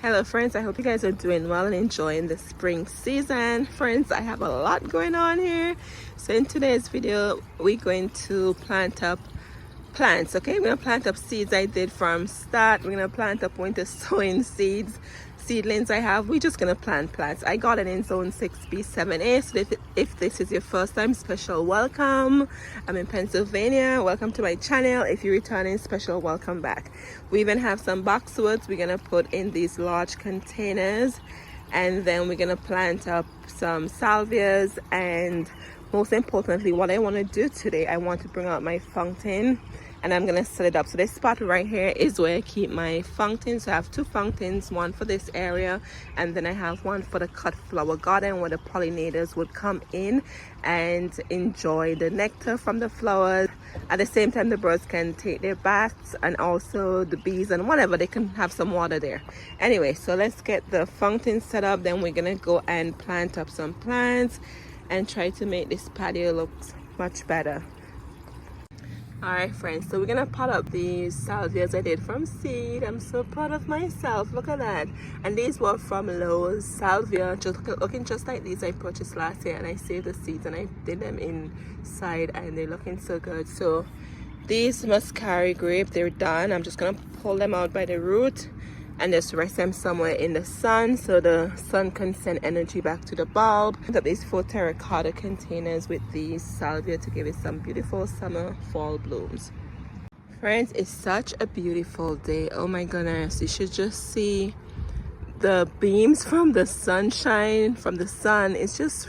Hello friends, I hope you guys are doing well and enjoying the spring season. Friends, I have a lot going on here. So in today's video, we're going to plant up plants. Okay, we're gonna plant up seeds I did from start. We're gonna plant up winter sowing seedlings I have. We're just gonna plant plants. I got it in zone 6B 7A. So if this is your first time, special welcome. I'm in Pennsylvania. Welcome to my channel. If you're returning, special welcome back. We even have some boxwoods we're gonna put in these large containers, and then we're gonna plant up some salvias, and most importantly, what I want to do today, I want to bring out my fountain and I'm gonna set it up. So this spot right here is where I keep my fountains. So I have two fountains, one for this area, and then I have one for the cut flower garden where the pollinators would come in and enjoy the nectar from the flowers. At the same time, the birds can take their baths, and also the bees and whatever, they can have some water there. Anyway, so let's get the fountain set up, then we're gonna go and plant up some plants and try to make this patio look much better. All right friends, so we're gonna pot up these salvias I did from seed. I'm so proud of myself, look at that. And these were from Lowe's. Salvia, just looking just like these I purchased last year, and I saved the seeds and I did them inside and they're looking so good. So these muscari grape, they're done. I'm just gonna pull them out by the root and just rest them somewhere in the sun so the sun can send energy back to the bulb. I got these 4 terracotta containers with these salvia to give it some beautiful summer fall blooms. Friends, it's such a beautiful day. Oh my goodness, you should just see the beams from the sunshine, from the sun. It's just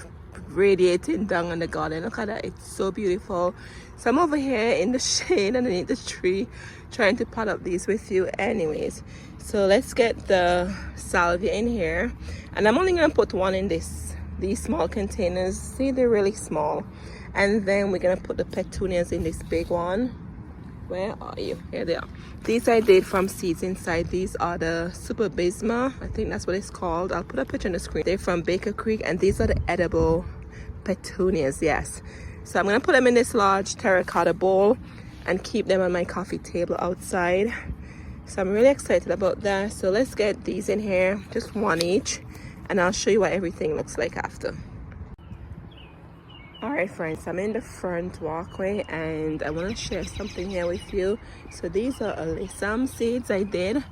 radiating down on the garden. Look at that, it's so beautiful. So I'm over here in the shade underneath the tree trying to pot up these with you. Anyways, so let's get the salvia in here, and I'm only gonna put one in these small containers. See, they're really small. And then we're gonna put the petunias in this big one. Where are you? Here they are. These I did from seeds inside. These are the super bisma, I think that's what it's called. I'll put a picture on the screen. They're from Baker Creek, and these are the edible petunias. Yes, so I'm gonna put them in this large terracotta bowl and keep them on my coffee table outside. So I'm really excited about that. So let's get these in here, just one each, and I'll show you what everything looks like after. All right friends, I'm in the front walkway and I want to share something here with you. So these are alyssum seeds I did.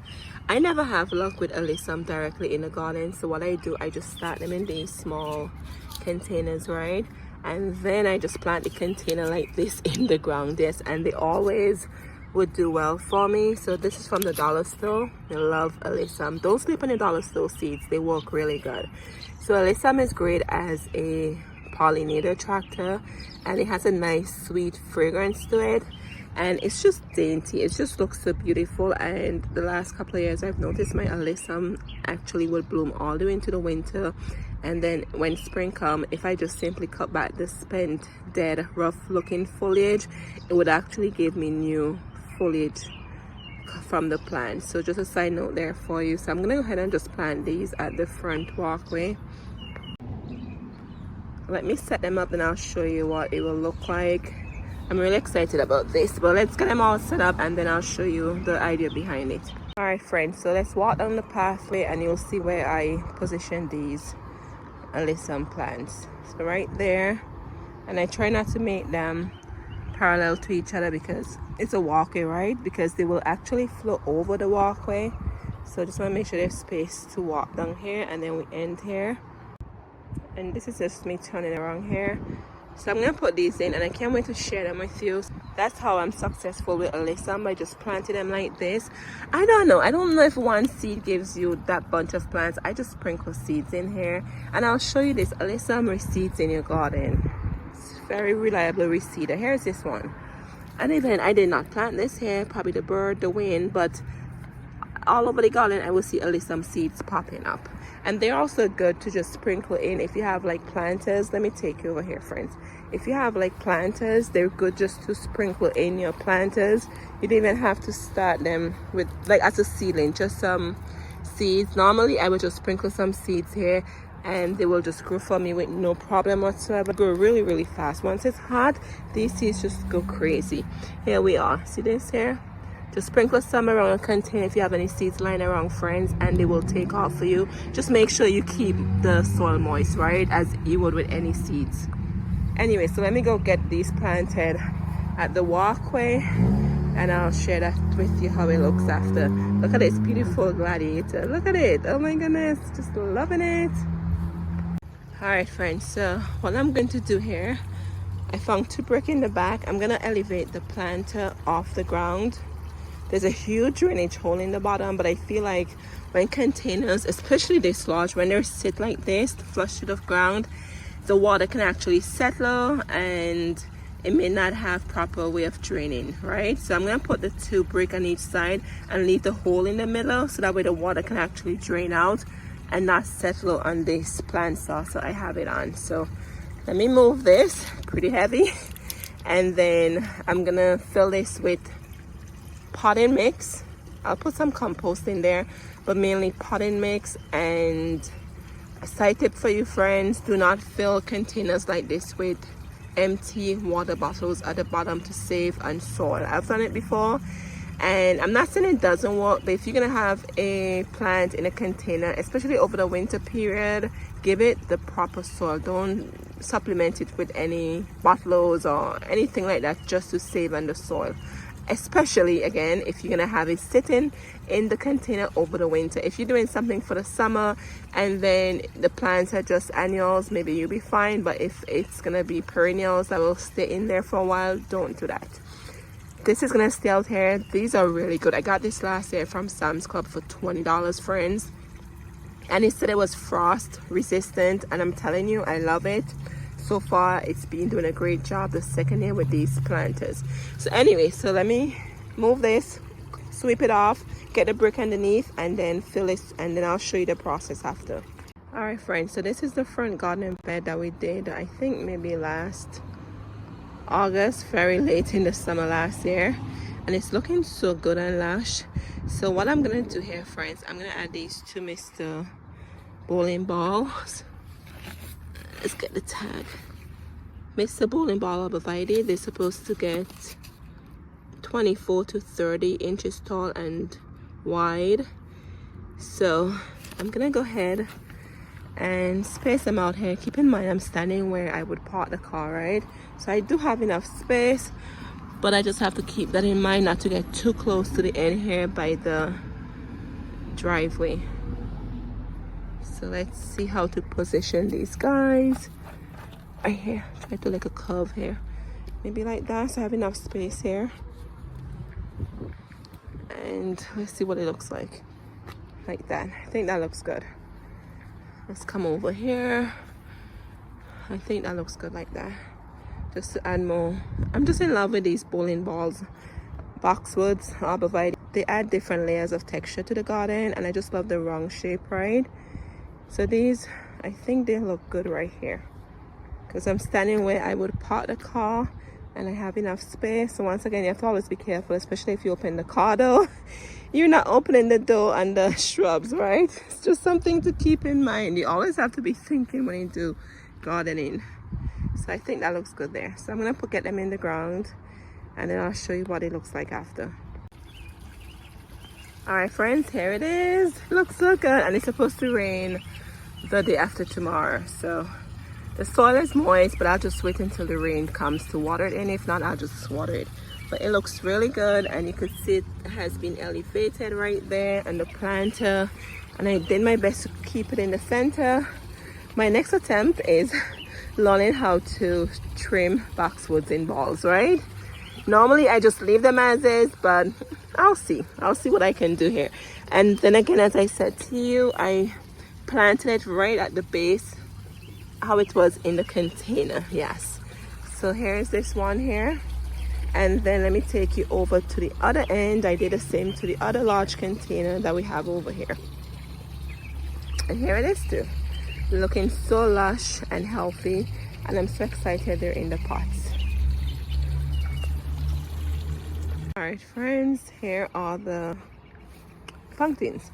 I never have luck with alyssum directly in the garden, so what I do, I just start them in these small containers, right? And then I just plant the container like this in the ground. Yes, and they always would do well for me. So this is from the dollar store. I love alyssum. Don't sleep on the dollar store seeds, they work really good. So alyssum is great as a pollinator attractor, and it has a nice sweet fragrance to it, and it's just dainty. It just looks so beautiful. And the last couple of years I've noticed my alyssum actually will bloom all the way into the winter, and then when spring comes, if I just simply cut back the spent, dead, rough looking foliage, it would actually give me new foliage from the plant. So just a side note there for you. So I'm gonna go ahead and just plant these at the front walkway. Let me set them up and I'll show you what it will look like. I'm really excited about this, but let's get them all set up and then I'll show you the idea behind it. All right friends, so let's walk down the pathway and you'll see where I position these alyssum plants. So right there, and I try not to make them parallel to each other because it's a walkway, right? Because they will actually flow over the walkway. So just want to make sure there's space to walk down here, and then we end here. And this is just me turning around here. So I'm gonna put these in and I can't wait to share them with you. That's how I'm successful with alyssum, by just planting them like this. I don't know if one seed gives you that bunch of plants. I just sprinkle seeds in here, and I'll show you this. Alyssum reseeds in your garden. It's very reliable reseeder. Here's this one. And even I did not plant this here, probably the bird, the wind, but all over the garden I will see alyssum seeds popping up. And they're also good to just sprinkle in if you have like planters. Let me take you over here friends. If you have like planters, they're good just to sprinkle in your planters. You don't even have to start them with like as a seedling, just some seeds. Normally I would just sprinkle some seeds here and they will just grow for me with no problem whatsoever. Grow really, really fast. Once it's hot, these seeds just go crazy. Here we are. See this here? Just sprinkle some around a container if you have any seeds lying around, friends, and they will take off for you. Just make sure you keep the soil moist, right, as you would with any seeds. Anyway, so let me go get these planted at the walkway, and I'll share that with you how it looks after. Look at this beautiful gladiator. Look at it. Oh my goodness, just loving it. All right, friends, so what I'm going to do here, I found 2 bricks in the back. I'm gonna elevate the planter off the ground. There's a huge drainage hole in the bottom, but I feel like when containers, especially this large, when they're sit like this, flush to the ground, the water can actually settle and it may not have proper way of draining, right? So I'm gonna put the 2 bricks on each side and leave the hole in the middle so that way the water can actually drain out and not settle on this plant sauce that I have it on. So let me move this, pretty heavy, and then I'm gonna fill this with potting mix. I'll put some compost in there, but mainly potting mix. And a side tip for you, friends, do not fill containers like this with empty water bottles at the bottom to save on soil. I've done it before, and I'm not saying it doesn't work, but if you're gonna have a plant in a container, especially over the winter period, give it the proper soil. Don't supplement it with any bottles or anything like that just to save on the soil. Especially again if you're gonna have it sitting in the container over the winter. If you're doing something for the summer and then the plants are just annuals, maybe you'll be fine, but if it's gonna be perennials that will stay in there for a while, don't do that. This is gonna stay out here. These are really good. I got this last year from Sam's Club for $20, friends, and it said it was frost resistant, and I'm telling you, I love it. So far it's been doing a great job the second year with these planters. So anyway, so let me move this, sweep it off, get the brick underneath, and then fill it, and then I'll show you the process after. All right, friends, so this is the front garden bed that we did, I think maybe last August, very late in the summer last year, and it's looking so good and lush. So what I'm gonna do here, friends, I'm gonna add these 2 Mr. Bowling balls. Let's get the tag. Mr. Bowling ball arborvitae, they're supposed to get 24 to 30 inches tall and wide. So I'm gonna go ahead and space them out here. Keep in mind I'm standing where I would park the car, right? So I do have enough space, but I just have to keep that in mind not to get too close to the end here by the driveway. So let's see how to position these guys. Right here, try to like a curve here, maybe like that, so I have enough space here. And let's see what it looks like that. I think that looks good. Let's come over here. I think that looks good like that, just to add more. I'm just in love with these bowling balls, boxwoods, arborvitae. They add different layers of texture to the garden, and I just love the round shape, right? So these, I think they look good right here, because I'm standing where I would park the car and I have enough space. So once again, you have to always be careful, especially if you open the car door. You're not opening the door on the shrubs, right? It's just something to keep in mind. You always have to be thinking when you do gardening. So I think that looks good there. So I'm gonna get them in the ground, and then I'll show you what it looks like after. All right, friends, here it is. It looks so good, and it's supposed to rain the day after tomorrow. So the soil is moist, but I'll just wait until the rain comes to water it, and if not, I'll just water it. But it looks really good, and you can see it has been elevated right there, and the planter, and I did my best to keep it in the center. My next attempt is learning how to trim boxwoods in balls, right? Normally I just leave them as is, but I'll see what I can do here. And then again, as I said to you, I planted it right at the base how it was in the container. Yes, so here's this one here, and then let me take you over to the other end. I did the same to the other large container that we have over here, and here it is too, looking so lush and healthy, and I'm so excited they're in the pots. All right, friends, here are the pumpkins.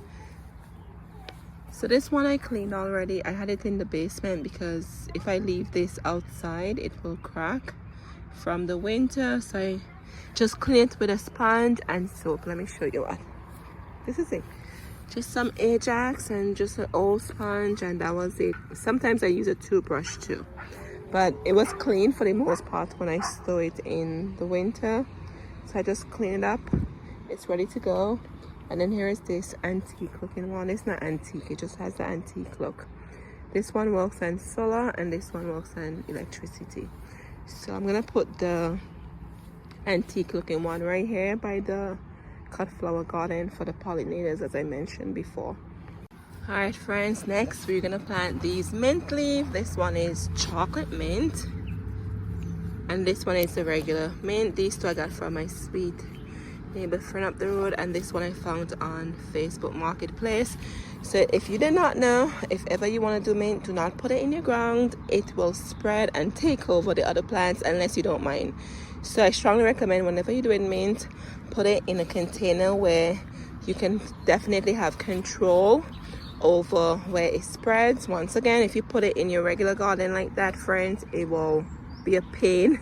So this one I cleaned already. I had it in the basement because if I leave this outside, it will crack from the winter. So I Just clean it with a sponge and soap. Let me show you what. This is it. Just some Ajax and just an old sponge, and that was it. Sometimes I use a toothbrush too. But it was clean for the most part when I store it in the winter. So I just clean it up. It's ready to go. And then here is this antique looking one. It's not antique, it just has the antique look. This one works on solar and this one works on electricity. So I'm gonna put the antique looking one right here by the cut flower garden for the pollinators, as I mentioned before. All right friends, next we're gonna plant these mint leaf. This one is chocolate mint and this one is the regular mint. These two I got from my sweet neighbor friend up the road, and this one I found on Facebook Marketplace. So if you did not know, if ever you want to do mint, do not put it in your ground. It will spread and take over the other plants unless you don't mind. So I strongly recommend whenever you're doing mint, put it in a container where you can definitely have control over where it spreads. Once again, if you put it in your regular garden like that, friends, it will be a pain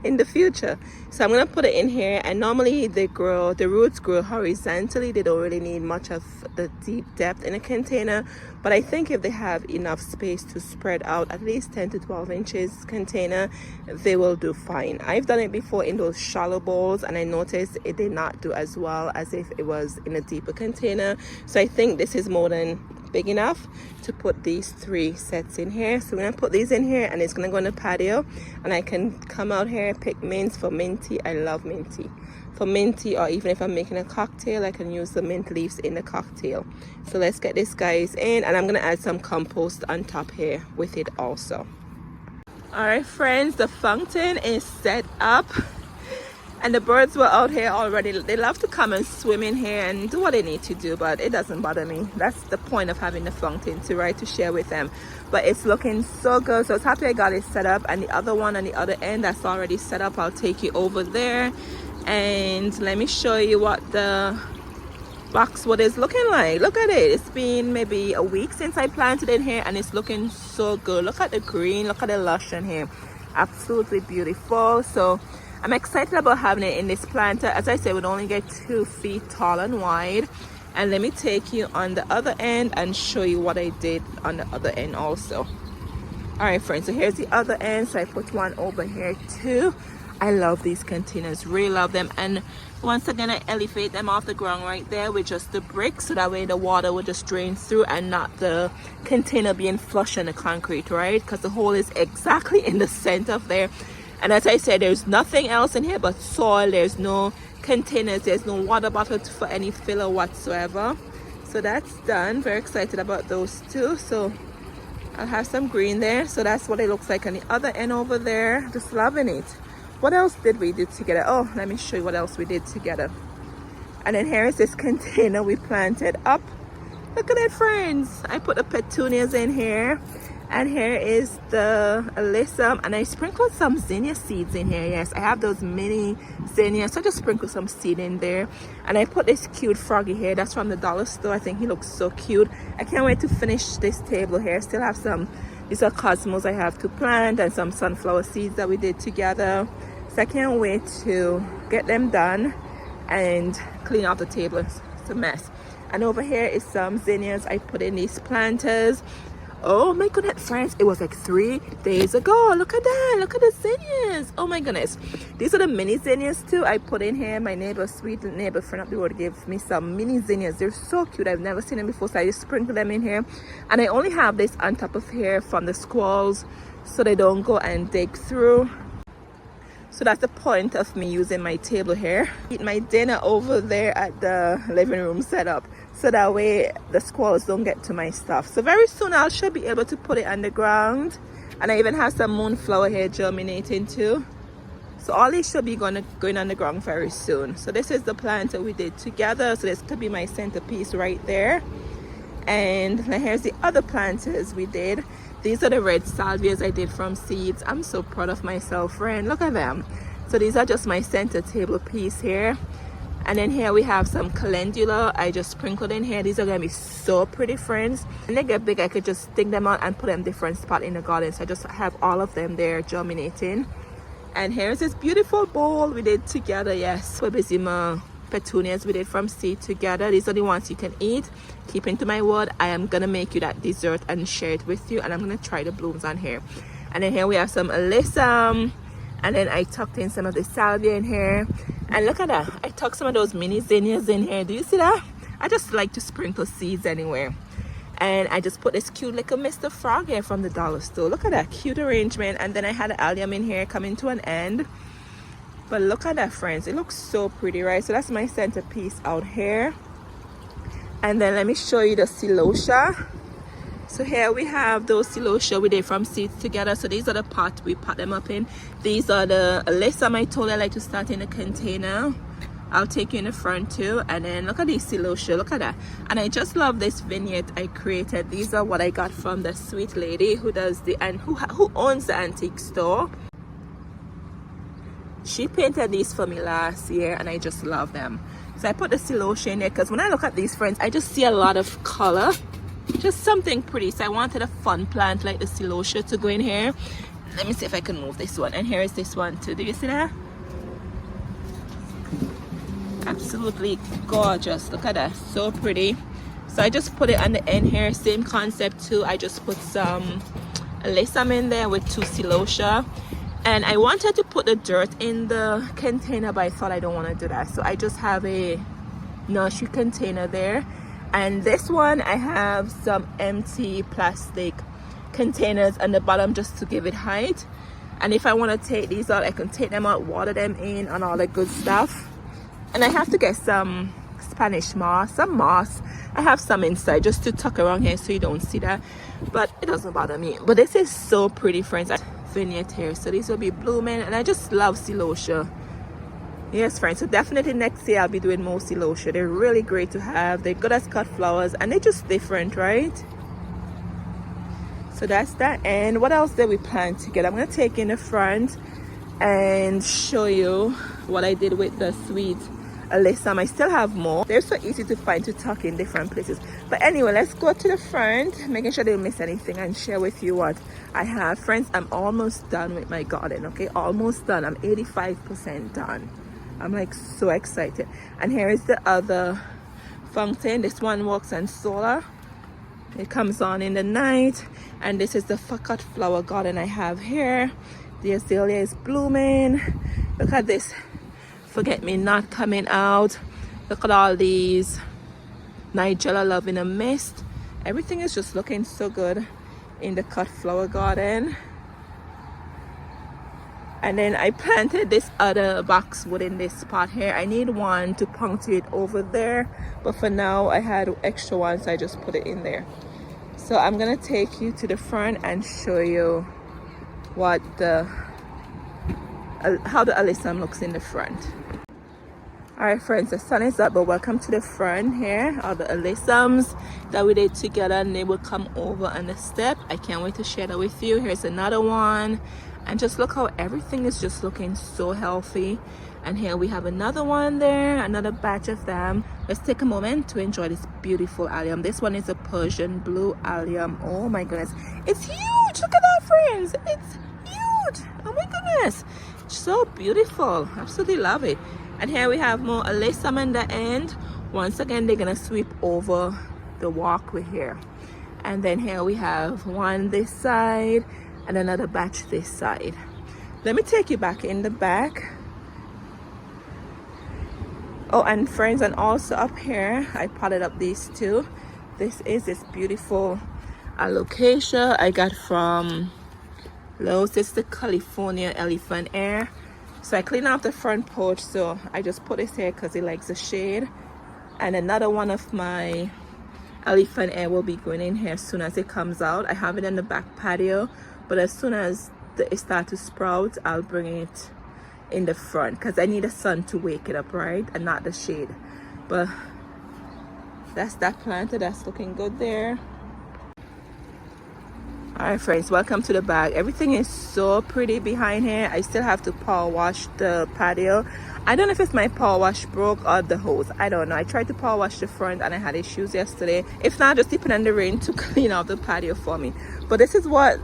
in the future. So I'm gonna put it in here, and normally the roots grow horizontally. They don't really need much of the deep depth in a container, but I think if they have enough space to spread out at least 10 to 12 inches container, they will do fine. I've done it before in those shallow bowls and I noticed it did not do as well as if it was in a deeper container. So I think this is more than big enough to put these 3 sets in here. So we're gonna put these in here and it's gonna go in the patio, and I can come out here, pick mints for minty. I love minty. For minty, or even if I'm making a cocktail, I can use the mint leaves in the cocktail. So let's get this guys in, and I'm gonna add some compost on top here with it also. All right friends, the fountain is set up and the birds were out here already. They love to come and swim in here and do what they need to do, but it doesn't bother me. That's the point of having the fountain, to share with them. But it's looking so good, so I was happy I got it set up. And the other one on the other end that's already set up, I'll take you over there and let me show you what the boxwood is looking like. Look at it. It's been maybe a week since I planted it here and it's looking so good. Look at the green, look at the lush in here. Absolutely beautiful. So I'm excited about having it in this planter. As I said, it would only get 2 feet tall and wide. And let me take you on the other end and show you what I did on the other end also. All right friends, so here's the other end. So I put one over here too. I love these containers, really love them. And once again, I elevate them off the ground right there with just the bricks, so that way the water will just drain through and not the container being flush in the concrete, right? Because the hole is exactly in the center of there. And as I said, there's nothing else in here but soil. There's no containers, there's no water bottle for any filler whatsoever. So that's done. Very excited about those two. So I'll have some green there. So that's what it looks like on the other end over there. Just loving it. What else did we do together? Oh, let me show you what else we did together. And then here is this container we planted up. Look at that, friends. I put the petunias in here. And here is the alyssum, and I sprinkled some zinnia seeds in here. Yes, I have those mini zinnias, so I just sprinkled some seed in there. And I put this cute froggy here. That's from the dollar store. I think he looks so cute. I can't wait to finish this table here. Still have some, these are cosmos I have to plant, and some sunflower seeds that we did together. So I can't wait to get them done and clean out the table. It's a mess. And over here is some zinnias I put in these planters. Oh my goodness, friends, it was like 3 days ago. Look at that. Look at the zinnias. Oh my goodness. These are the mini zinnias too I put in here. My neighbor, sweet neighbor friend up the road, gave me some mini zinnias. They're so cute. I've never seen them before, so I just sprinkle them in here. And I only have this on top of here from the squirrels so they don't go and dig through. So that's the point of me using my table here. Eat my dinner over there at the living room setup, so that way the squirrels don't get to my stuff. So very soon I should be able to put it on the ground. And I even have some moonflower here germinating too. So all these should be going on the ground very soon. So this is the plant that we did together. So this could be my centerpiece right there. And now here's the other planters we did. These are the red salvias I did from seeds. I'm so proud of myself, friend. Look at them. So these are just my center table piece here. And then here we have some calendula I just sprinkled in here. These are gonna be so pretty, friends. When they get big, I could just stick them out and put them different spot in the garden. So I just have all of them there germinating. And here's this beautiful bowl we did together. Yes, we're busy petunias we did from seed together. These are the ones you can eat. Keeping to my word, I am gonna make you that dessert and share it with you, and I'm gonna try the blooms on here. And then here we have some alyssum, and then I tucked in some of the salvia in here. And look at that, I tucked some of those mini zinnias in here. Do you see that? I just like to sprinkle seeds anywhere. And I just put this cute little Mr. Frog here from the dollar store. Look at that cute arrangement. And then I had allium in here coming to an end. But look at that, friends, it looks so pretty, right? So that's my centerpiece out here. And then let me show you the celosia. So here we have those celosia we did from seeds together. So these are the pots we pot them up in. These are the alyssum I told I like to start in a container. I'll take you in the front too. And then look at these celosia, look at that. And I just love this vignette I created. These are what I got from the sweet lady who does the, and who owns the antique store. She painted these for me last year and I just love them. So I put the celosia in there because when I look at these, friends, I just see a lot of color, just something pretty. So I wanted a fun plant like the celosia to go in here. Let me see if I can move this one. And here is this one too. Do you see that? Absolutely gorgeous. Look at that, so pretty. So I just put it on the end here, same concept too. I just put some alyssum in there with 2 celosia, and I wanted to put the dirt in the container, but I thought I don't want to do that, so I just have a nursery container there. And this one I have some empty plastic containers on the bottom just to give it height. And if I want to take these out, I can take them out, water them in, and all the good stuff. And I have to get some Spanish moss, some moss. I have some inside just to tuck around here so you don't see that, but it doesn't bother me. But this is so pretty, friends. Vignette here, so these will be blooming, and I just love celosia. Yes, friends, so definitely next year I'll be doing more celosia. They're really great to have. They're good as cut flowers, and they're just different, right? So that's that. And what else did we plant together? I'm gonna take in the front and show you what I did with the sweet alyssum. I still have more. They're so easy to find to tuck in different places. But anyway, let's go to the front, making sure I didn't miss anything, and share with you what I have. Friends, I'm almost done with my garden, okay? Almost done. I'm 85% done. I'm like so excited. And here is the other fountain. This one works on solar. It comes on in the night. And this is the cut flower garden I have here. The azalea is blooming. Look at this forget-me-not coming out. Look at all these nigella love in a mist. Everything is just looking so good in the cut flower garden. And then I planted this other boxwood in this spot here. I need one to punctuate over there, but for now I had extra ones, so I just put it in there. So I'm gonna take you to the front and show you what how the alyssum looks in the front. All right, friends, the sun is up, but welcome to the front here. All the alyssums that we did together, and they will come over on the step. I can't wait to share that with you. Here's another one, and just look how everything is just looking so healthy. And here we have another one there, another batch of them. Let's take a moment to enjoy this beautiful allium. This one is a Persian blue allium. Oh my goodness, it's huge. Look at that, friends, it's huge. Oh my goodness, so beautiful. Absolutely love it. And here we have more alyssum in the end. Once again, they're gonna sweep over the walkway here. And then here we have one this side and another batch this side. Let me take you back in the back. Oh, and friends, and also up here I potted up these two. This is this beautiful alocasia I got from Lowe's. It's the California elephant air. So I clean out the front porch, so I just put this here because it likes the shade. And another one of my elephant air will be going in here as soon as it comes out. I have it in the back patio, but as soon as it starts to sprout, I'll bring it in the front because I need the sun to wake it up, right, and not the shade. But that's that planted. That's looking good there. Alright friends, welcome to the bag. Everything is so pretty behind here. I still have to power wash the patio. I don't know if it's my power wash broke or the hose. I don't know. I tried to power wash the front and I had issues yesterday. If not, just depend on the rain to clean off the patio for me. But this is what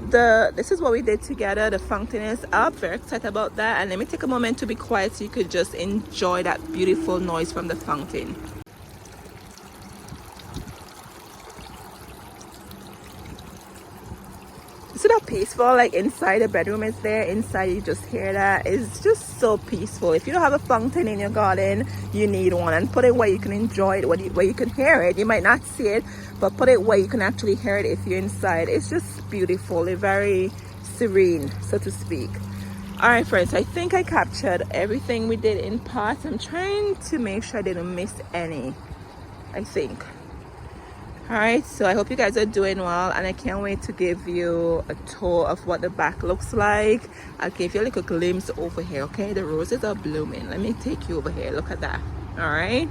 we did together. The fountain is up. Very excited about that. And let me take a moment to be quiet so you could just enjoy that beautiful noise from the fountain. See that peaceful, like inside the bedroom is there, inside you just hear that. It's just so peaceful. If you don't have a fountain in your garden, you need one, and put it where you can enjoy it, where you can hear it. You might not see it, but put it where you can actually hear it if you're inside. It's just beautiful, it's very serene, so to speak. All right friends, I think I captured everything we did in parts. I'm trying to make sure I didn't miss any, I think. All right, so I hope you guys are doing well, and I can't wait to give you a tour of what the back looks like. I'll give you a little glimpse over here. Okay, the roses are blooming. Let me take you over here. Look at that. All right,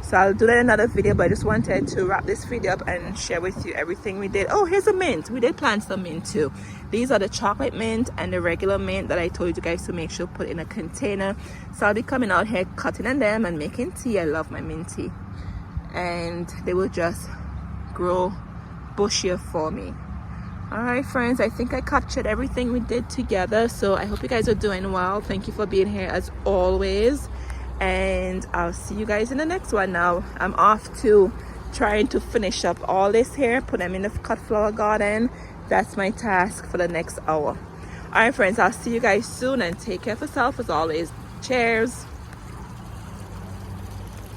so I'll do that in another video, but I just wanted to wrap this video up and share with you everything we did. Oh, here's a mint. We did plant some mint too. These are the chocolate mint and the regular mint that I told you guys to make sure put in a container. So I'll be coming out here cutting on them and making tea. I love my mint tea, and they will just grow bushier for me. All right friends, I think I captured everything we did together, so I hope you guys are doing well. Thank you for being here as always, and I'll see you guys in the next one. Now I'm off to trying to finish up all this here, put them in the cut flower garden. That's my task for the next hour. All right friends, I'll see you guys soon, and take care of yourself as always. Cheers.